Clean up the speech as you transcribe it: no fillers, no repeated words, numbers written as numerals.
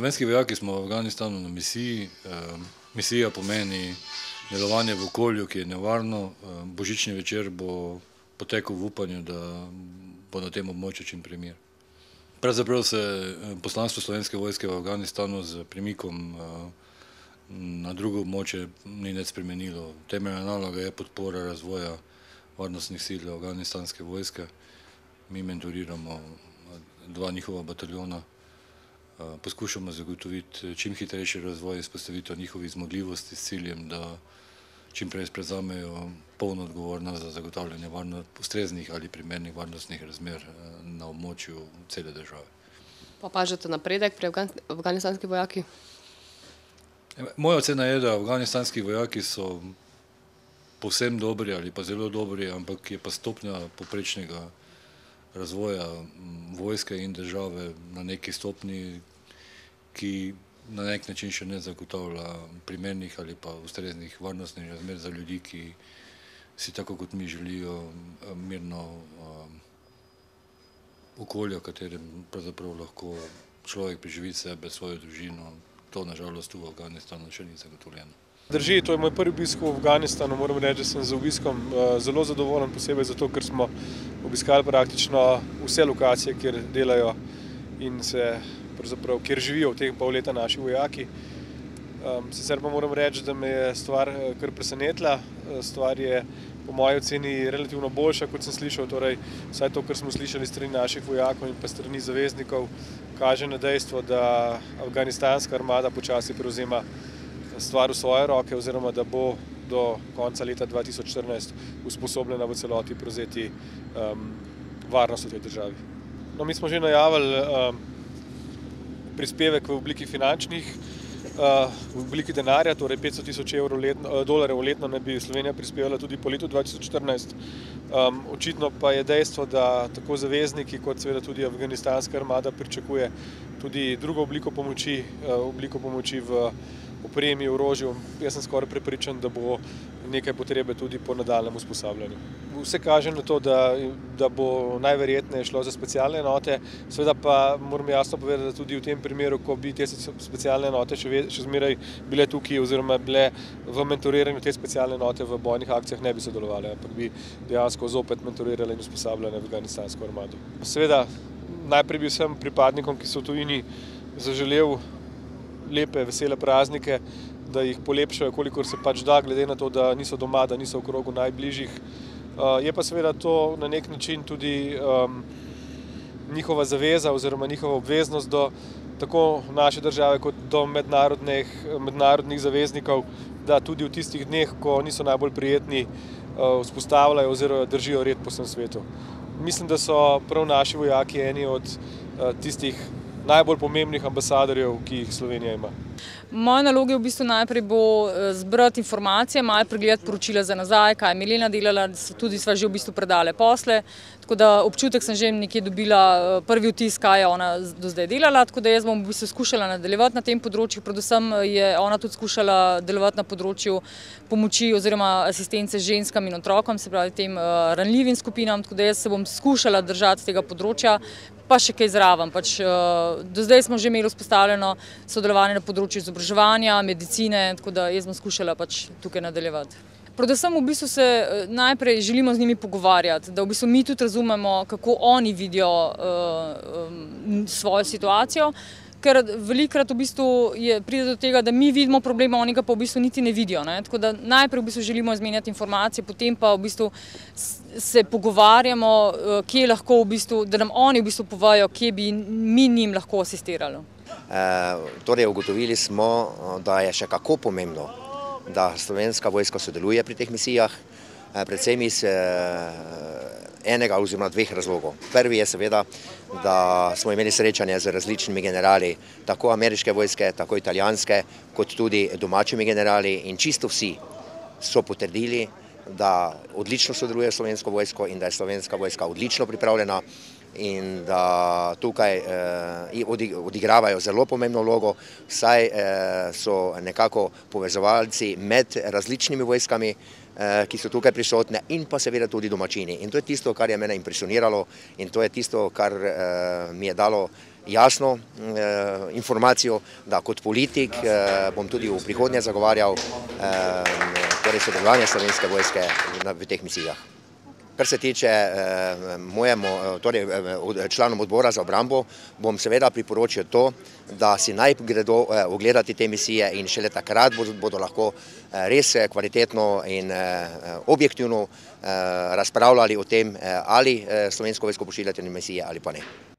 Slovenski vojaki smo v Afganistanu na misiji. Misija pomeni delovanje v okolju, ki je nevarno. Božični večer bo potekal v upanju, da bo na tem območju čim prej mir. Pravzaprav se poslanstvo Slovenske vojske v Afganistanu z premikom na drugo območje ni nič spremenilo. Temeljna naloga je podpora razvoja varnostnih sil afganistanske vojske. Mi mentoriramo 2 njihova bataljona. Poskušamo zagotoviti čim hitrejši razvoj in vzpostavitev njihovih zmogljivosti s ciljem, da čim prej prevzamejo polno odgovornost za zagotavljanje ustreznih ali primernih varnostnih razmer na območju cele države. Pa opažate napredek pri afganistanski vojaki? Moja ocena je, da afganistanski vojaki so povsem dobri ali pa zelo dobri, ampak je pa stopnja povprečnega razvoja vojske in države na neki stopnji, ki na nek način še ne zagotavlja primernih ali pa ustreznih varnostnih razmer za ljudi, ki si tako kot mi želijo mirno okolje, v katerem pravzaprav lahko človek preživi sebe, svojo družino. To nažalost v Afganistanu še ni zagotovljeno. Drži, to je moj prvi obisk v Afganistanu. Moram reči, da sem z obiskom zelo zadovoljen, posebej zato, ker smo obiskali praktično vse lokacije, kjer delajo in kjer živijo v teh pol leta naši vojaki. Sicer pa moram reči, da me je stvar kar presenetila. Stvar je po moji oceni relativno boljša, kot sem slišal. Torej, vsaj to, kar smo slišali strani naših vojakov in pa strani zaveznikov, kaže na dejstvo, da afganistanska armada počasi prevzema stvar v svoje roke oziroma da bo do konca leta 2014 usposobljena v celoti prevzeti varnost v tej državi. No, mi smo že najavili prispevek v obliki finančnih, v obliki denarja, torej 500 000 dolarjev letno naj bi Slovenija prispevala tudi po letu 2014. Očitno pa je dejstvo, da tako zavezniki kot seveda tudi afganistanska armada pričakuje tudi drugo obliko pomoči v opremi, orožju. Jaz sem skoraj prepričan, da bo nekaj potrebe tudi po nadaljnjem usposabljanju. Vse kaže na to, da bo najverjetneje šlo za specialne enote, seveda pa moram jasno povedati, da tudi v tem primeru, ko bi te specialne enote še zmeraj bile tukaj oziroma bile v mentoriranju te specialne enote v bojnih akcijah, ne bi sodelovali, ampak bi dejansko zopet mentorirali in usposabljali afganistansko armado. Seveda, najprej bi vsem pripadnikom, ki so v tujini, zaželel lepe, vesele praznike, da jih polepšajo, kolikor se pač da, glede na to, da niso doma, da niso v krogu najbližjih. Je pa seveda to na nek način tudi njihova zaveza oziroma njihova obveznost do tako naše države kot do mednarodnih zaveznikov, da tudi v tistih dneh, ko niso najbolj prijetni, vzpostavljajo oziroma držijo red po vsem svetu. Mislim, da so prav naši vojaki eni od tistih najbolj pomembnih ambasadorjev, ki jih Slovenija ima. Moja naloga v bistvu najprej bo zbrati informacije, malo pregledati poročila za nazaj, kaj je Milena delala, tudi sva že v bistvu predale posle, tako da občutek sem že nekje dobila prvi vtis, kaj je ona do zdaj delala, tako da jaz bom v bistvu skušala nadaljevati na tem področju, predvsem je ona tudi skušala delovati na področju pomoči oziroma asistence ženskam in otrokom, se pravi tem ranljivim skupinam, tako da jaz se bom skušala držati tega področja, pa še kaj zraven. Do zdaj smo že imeli vzpostavljeno sodelovanje na področju izobraževanja, medicine, tako da jaz bom skušala tukaj nadaljevati. Predvsem v bistvu se najprej želimo z njimi pogovarjati, da v bistvu mi tudi razumemo, kako oni vidijo svojo situacijo, ker velikokrat v bistvu pride do tega, da mi vidimo problema, oni ga pa v bistvu niti ne vidijo. Tako da najprej v bistvu želimo izmenjati informacije, potem pa v bistvu se pogovarjamo, kje lahko v bistvu, da nam oni v bistvu povejo, kje bi mi njim lahko asistirali. Torej ugotovili smo, da je še kako pomembno, da Slovenska vojska sodeluje pri teh misijah, predvsem iz enega oziroma 2 razlogov. Prvi je seveda, da smo imeli srečanje z različnimi generali, tako ameriške vojske, tako italijanske, kot tudi domačimi generali in čisto vsi so potrdili, da odlično sodeluje Slovensko vojsko in da je Slovenska vojska odlično pripravljena in da tukaj odigravajo zelo pomembno vlogo, saj so nekako povezovalci med različnimi vojskami, ki so tukaj prisotne in pa seveda tudi domačini. In to je tisto, kar je mene impresioniralo in to je tisto, kar mi je dalo jasno informacijo, da kot politik bom tudi v prihodnje zagovarjal torej sodelovanje Slovenske vojske v teh misijah. Kar se tiče članom odbora za obrambo, bom seveda priporočil to, da si naj gredo ogledati te misije in šele takrat bodo lahko res kvalitetno in objektivno razpravljali o tem, ali Slovensko vojsko pošiljati na misije ali pa ne.